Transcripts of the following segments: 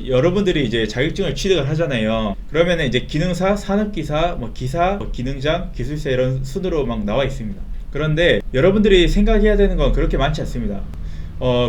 여러분들이 이제 자격증을 취득을 하잖아요. 그러면 이제 기능사, 산업기사, 뭐 기사, 뭐 기능장, 기술사 이런 순으로 막 나와 있습니다. 그런데 여러분들이 생각해야 되는 건 그렇게 많지 않습니다.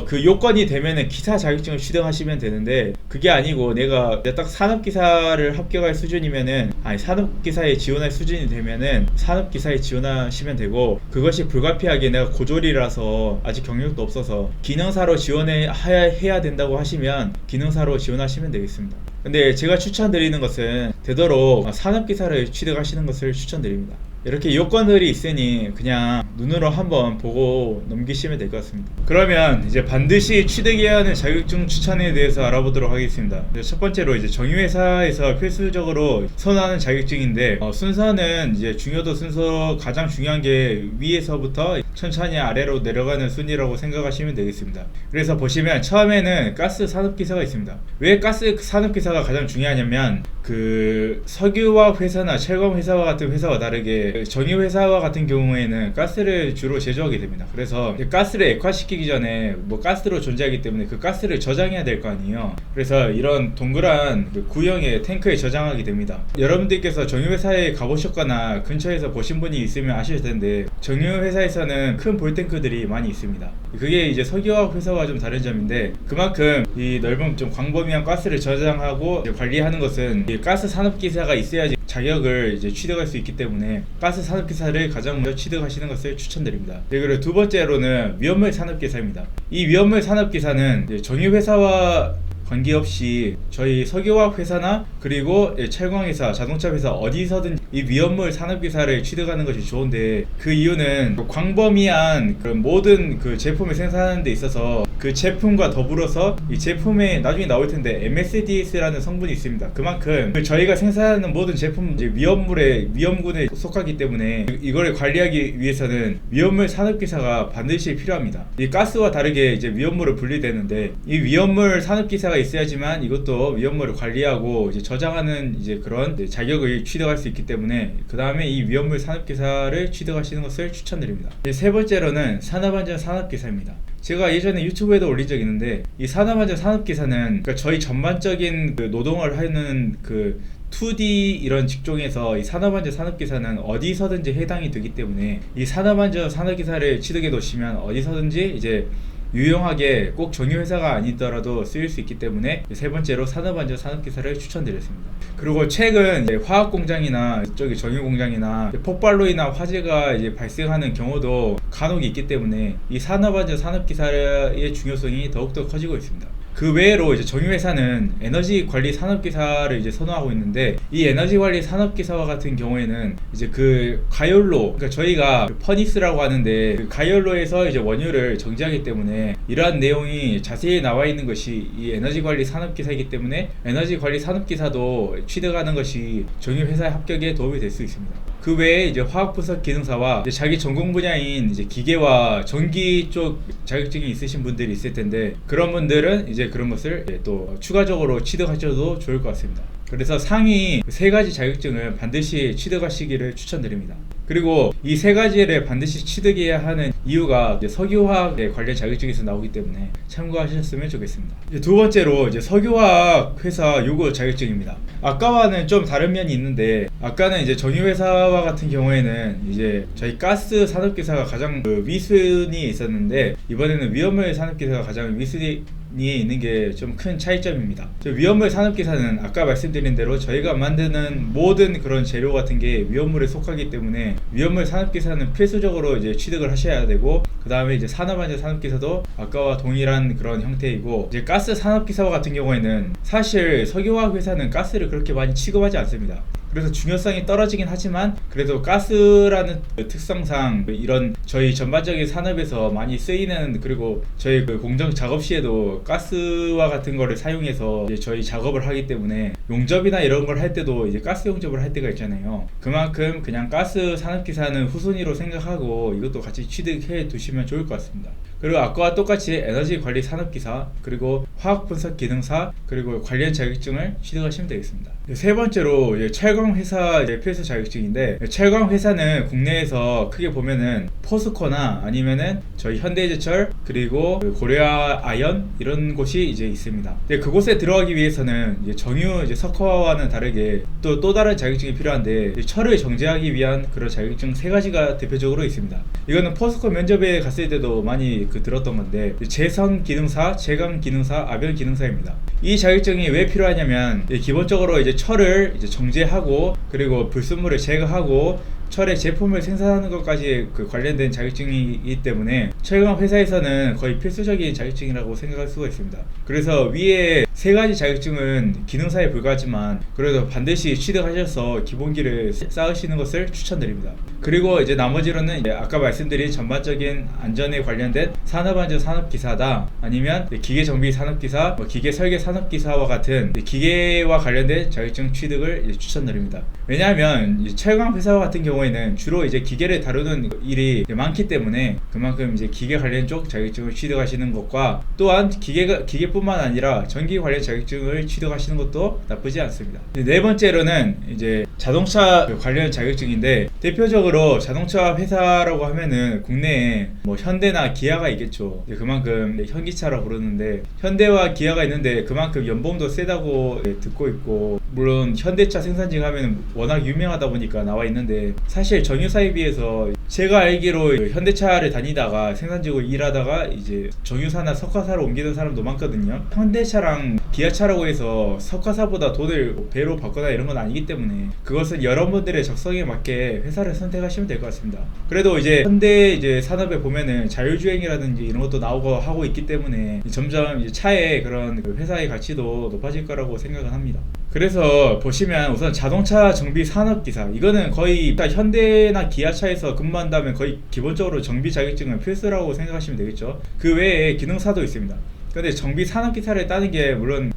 그 요건이 되면은 기사 자격증을 취득하시면 되는데, 그게 아니고 내가 딱 산업기사를 합격할 수준이면은, 아니 산업기사에 지원할 수준이 되면은 산업기사에 지원하시면 되고, 그것이 불가피하게 내가 고졸이라서 아직 경력도 없어서 기능사로 지원해야 된다고 하시면 기능사로 지원하시면 되겠습니다. 근데 제가 추천드리는 것은 되도록 산업기사를 취득하시는 것을 추천드립니다. 이렇게 요건들이 있으니 그냥 눈으로 한번 보고 넘기시면 될 것 같습니다. 그러면 이제 반드시 취득해야 하는 자격증 추천에 대해서 알아보도록 하겠습니다. 첫 번째로 이제 정유회사에서 필수적으로 선호하는 자격증인데, 순서는 이제 중요도 순서 가장 중요한 게 위에서부터 천천히 아래로 내려가는 순위라고 생각하시면 되겠습니다. 그래서 보시면 처음에는 가스 산업기사가 있습니다. 왜 가스 산업기사가 가장 중요하냐면, 그 석유화학 회사나 철강 회사와 같은 회사와 다르게 정유회사와 같은 경우에는 가스를 주로 제조하게 됩니다. 그래서 가스를 액화시키기 전에 뭐 가스로 존재하기 때문에 그 가스를 저장해야 될 거 아니에요. 그래서 이런 동그란 그 구형의 탱크에 저장하게 됩니다. 여러분들께서 정유회사에 가보셨거나 근처에서 보신 분이 있으면 아실 텐데, 정유회사에서는 큰 볼탱크들이 많이 있습니다. 그게 이제 석유화학 회사와 좀 다른 점인데, 그만큼 이 넓은 좀 광범위한 가스를 저장하고 관리하는 것은 가스 산업기사가 있어야지 자격을 이제 취득할 수 있기 때문에 가스 산업기사를 가장 먼저 취득하시는 것을 추천드립니다. 그리고 두 번째로는 위험물 산업기사입니다. 이 위험물 산업기사는 정유회사와 관계없이 저희 석유화학 회사나 그리고 철강회사, 자동차 회사 어디서든 이 위험물 산업기사를 취득하는 것이 좋은데, 그 이유는 광범위한 그런 모든 그 제품을 생산하는 데 있어서 그 제품과 더불어서 이 제품에 나중에 나올 텐데 MSDS라는 성분이 있습니다. 그만큼 저희가 생산하는 모든 제품 이제 위험군에 속하기 때문에 이거를 관리하기 위해서는 위험물 산업기사가 반드시 필요합니다. 이 가스와 다르게 이제 위험물을 분리되는데, 이 위험물 산업기사가 있어야지만 이것도 위험물을 관리하고 이제 저장하는 이제 그런 자격을 취득할 수 있기 때문에, 그 다음에 이 위험물 산업기사를 취득하시는 것을 추천드립니다. 세 번째로는 산업안전 산업기사입니다. 제가 예전에 유튜브에도 올린 적이 있는데, 이 산업안전 산업기사는 그러니까 저희 전반적인 그 노동을 하는 그 2D 이런 직종에서 이 산업안전 산업기사는 어디서든지 해당이 되기 때문에, 이 산업안전 산업기사를 취득해 놓으시면 어디서든지 이제 유용하게 꼭 정유회사가 아니더라도 쓰일 수 있기 때문에 세 번째로 산업안전 산업기사를 추천드렸습니다. 그리고 최근 화학공장이나 저기 정유공장이나 폭발로 인한 화재가 이제 발생하는 경우도 간혹 있기 때문에 이 산업안전 산업기사의 중요성이 더욱더 커지고 있습니다. 그 외로 이제 정유회사는 에너지 관리 산업기사를 이제 선호하고 있는데, 이 에너지 관리 산업기사와 같은 경우에는 이제 그 가열로, 그러니까 저희가 그 퍼니스라고 하는데 그 가열로에서 이제 원유를 정지하기 때문에 이러한 내용이 자세히 나와 있는 것이 이 에너지 관리 산업기사이기 때문에 에너지 관리 산업기사도 취득하는 것이 정유회사 합격에 도움이 될 수 있습니다. 그 외에 이제 화학분석 기능사와 이제 자기 전공 분야인 이제 기계와 전기 쪽 자격증이 있으신 분들이 있을 텐데, 그런 분들은 이제 그런 것을 또 추가적으로 취득하셔도 좋을 것 같습니다. 그래서 상위 세 가지 자격증을 반드시 취득하시기를 추천드립니다. 그리고 이 세 가지를 반드시 취득해야 하는 이유가 이제 석유화학에 관련 자격증에서 나오기 때문에 참고하셨으면 좋겠습니다. 이제 두 번째로 이제 석유화학 회사 요구 자격증입니다. 아까와는 좀 다른 면이 있는데, 아까는 이제 정유회사와 같은 경우에는 이제 저희 가스 산업기사가 가장 그 위순위 있었는데, 이번에는 위험물 산업기사가 가장 위순위에 있는 게 좀 큰 차이점입니다. 위험물 산업기사는 아까 말씀드린 대로 저희가 만드는 모든 그런 재료 같은 게 위험물에 속하기 때문에 위험물 산업기사는 필수적으로 이제 취득을 하셔야 되고, 그 다음에 이제 산업안전 산업기사도 아까와 동일한 그런 형태이고, 이제 가스 산업기사와 같은 경우에는 사실 석유화학 회사는 가스를 그렇게 많이 취급하지 않습니다. 그래서 중요성이 떨어지긴 하지만 그래도 가스라는 특성상 이런 저희 전반적인 산업에서 많이 쓰이는, 그리고 저희 그 공정 작업 시에도 가스와 같은 거를 사용해서 이제 저희 작업을 하기 때문에 용접이나 이런 걸 할 때도 이제 가스 용접을 할 때가 있잖아요. 그만큼 그냥 가스 산업기사는 후순위로 생각하고 이것도 같이 취득해 두시면 좋을 것 같습니다. 그리고 아까와 똑같이 에너지 관리 산업기사, 그리고 화학 분석 기능사, 그리고 관련 자격증을 취득하시면 되겠습니다. 세 번째로 이제 철강 회사 필수 자격증인데, 철강 회사는 국내에서 크게 보면은 포스코나 아니면은 저희 현대제철 그리고 고려아 아연 이런 곳이 이제 있습니다. 근데 그곳에 들어가기 위해서는 이제 정유 이제 석화와는 다르게 또 다른 자격증이 필요한데, 철을 정제하기 위한 그런 자격증 세 가지가 대표적으로 있습니다. 이거는 포스코 면접에 갔을 때도 많이 들었던 건데, 제선 기능사, 제강 기능사, 아변 기능사입니다. 이 자격증이 왜 필요하냐면, 기본적으로 이제 철을 이제 정제하고 그리고 불순물을 제거하고 철의 제품을 생산하는 것까지 관련된 자격증이기 때문에 철강 회사에서는 거의 필수적인 자격증이라고 생각할 수가 있습니다. 그래서 위에 세 가지 자격증은 기능사에 불과하지만 그래도 반드시 취득하셔서 기본기를 쌓으시는 것을 추천드립니다. 그리고 이제 나머지로는 이제 아까 말씀드린 전반적인 안전에 관련된 산업안전 산업기사다, 아니면 기계정비 산업기사, 기계 설계 산업기사와 같은 기계와 관련된 자격증 취득을 추천드립니다. 왜냐하면 철강 회사와 같은 경우에는 주로 이제 기계를 다루는 일이 많기 때문에 그만큼 이제 기계 관련 쪽 자격증을 취득하시는 것과, 또한 기계뿐만 아니라 전기 관련 자격증을 취득하시는 것도 나쁘지 않습니다. 네 번째로는 이제 자동차 관련 자격증인데, 대표적으로 자동차 회사라고 하면은 국내에 현대나 기아가 있겠죠. 그만큼 현기차라고 부르는데, 현대와 기아가 있는데 그만큼 연봉도 세다고 듣고 있고, 물론 현대차 생산지가 하면 워낙 유명하다 보니까 나와 있는데, 사실 정유사에 비해서 제가 알기로 현대차를 다니다가 생산직으로 일하다가 이제 정유사나 석화사로 옮기는 사람도 많거든요. 현대차랑 기아차라고 해서 석화사보다 돈을 배로 받거나 이런 건 아니기 때문에 그것은 여러분들의 적성에 맞게 회사를 선택하시면 될 것 같습니다. 그래도 이제 현대 이제 산업에 보면은 자율주행이라든지 이런 것도 나오고 하고 있기 때문에 점점 이제 차의 그런 회사의 가치도 높아질 거라고 생각은 합니다. 그래서 보시면 우선 자동차 정비 산업기사, 이거는 거의 현대나 기아차에서 근무한다면 거의 기본적으로 정비 자격증은 필수라고 생각하시면 되겠죠. 그 외에 기능사도 있습니다. 근데 정비 산업기사를 따는 게 물론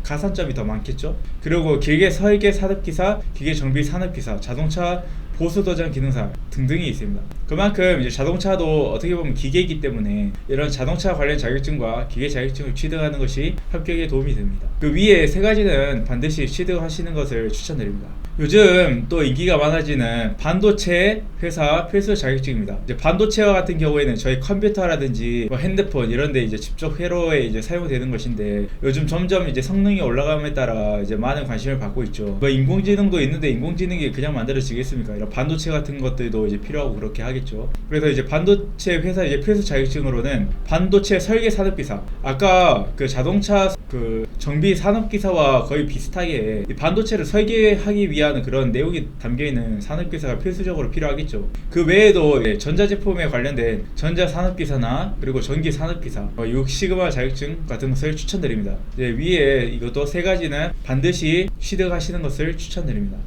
가산점이 더 많겠죠. 그리고 기계 설계 산업기사, 기계 정비 산업기사, 자동차 보수도장 기능사 등등이 있습니다. 그만큼 이제 자동차도 어떻게 보면 기계이기 때문에 이런 자동차 관련 자격증과 기계 자격증을 취득하는 것이 합격에 도움이 됩니다. 그 위에 세 가지는 반드시 취득하시는 것을 추천드립니다. 요즘 또 인기가 많아지는 반도체 회사 필수 자격증입니다. 이제 반도체와 같은 경우에는 저희 컴퓨터라든지 핸드폰 이런 데 이제 직접 회로에 이제 사용되는 것인데, 요즘 점점 이제 성능이 올라감에 따라 이제 많은 관심을 받고 있죠. 인공지능도 있는데 인공지능이 그냥 만들어지겠습니까? 이런 반도체 같은 것들도 이제 필요하고 그렇게 하겠죠. 그래서 이제 반도체 회사 이제 필수 자격증으로는 반도체 설계 산업기사, 아까 자동차 정비 산업기사와 거의 비슷하게 반도체를 설계하기 위한 그런 내용이 담겨있는 산업기사가 필수적으로 필요하겠죠. 그 외에도 전자제품에 관련된 전자산업기사나 그리고 전기산업기사, 6시그마 자격증 같은 것을 추천드립니다. 위에 이것도 세 가지는 반드시 취득하시는 것을 추천드립니다.